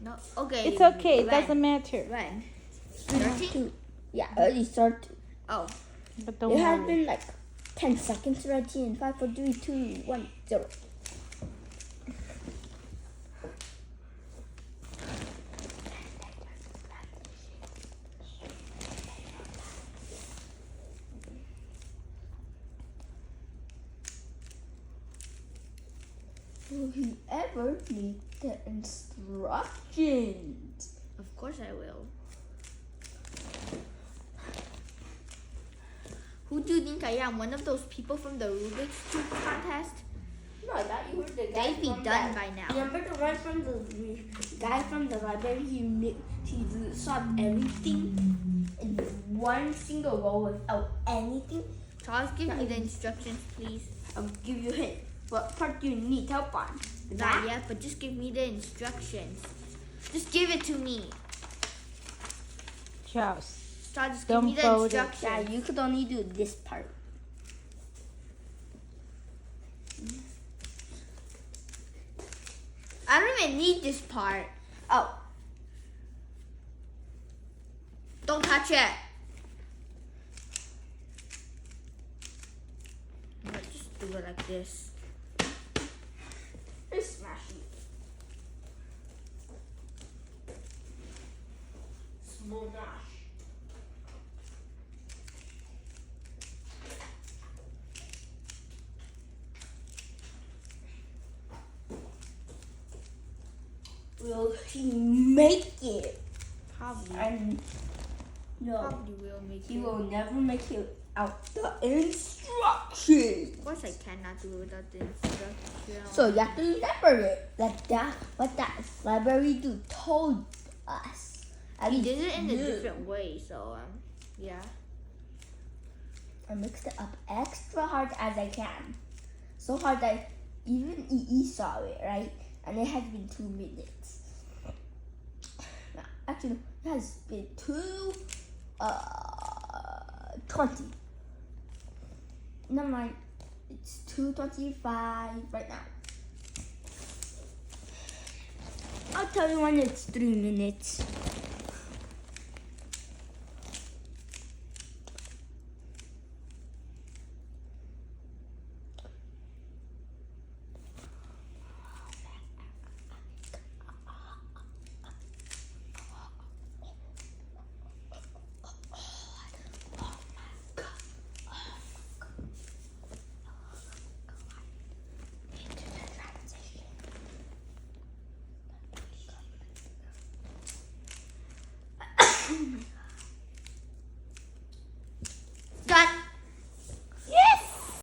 No. Okay. It's okay. It When? doesn't matter. When? We have 13? to, yeah, already started. Oh. But don't It has worry. been like 10 seconds already. In 5, 4, 3, 2, 1, 0. Will you ever need the instructions? Of course I will. Who do you think I am? One of those people from the Rubik's Cube contest? No, I thought you were the guy. They'd be from done that. by now. Remember the one from the guy from the library? He solved everything in one single row without anything. Charles, give me the instructions, please. I'll give you a hint. What part do you need help on? Not yet, but just give me the instructions. Just give it to me. Charles. Charles, just Don't give me the fold it. instructions. Yeah, you could only do this part. I don't even need this part. Oh, Don't touch it. No, just do it like this. it's smashing. Small dash. Will he make it? Probably. And no, Probably will make he it. will never make it out the instructions. Of course I cannot do it without the instructions. So you have to remember it. Like that, what that library dude told us. At He least did it in a you. different way, so yeah. I mixed it up extra hard as I can. So hard that even EE saw it, right? And it has been 2 minutes. No, actually, it has been 2:20. Never mind. It's 2:25 right now. I'll tell you when it's 3 minutes.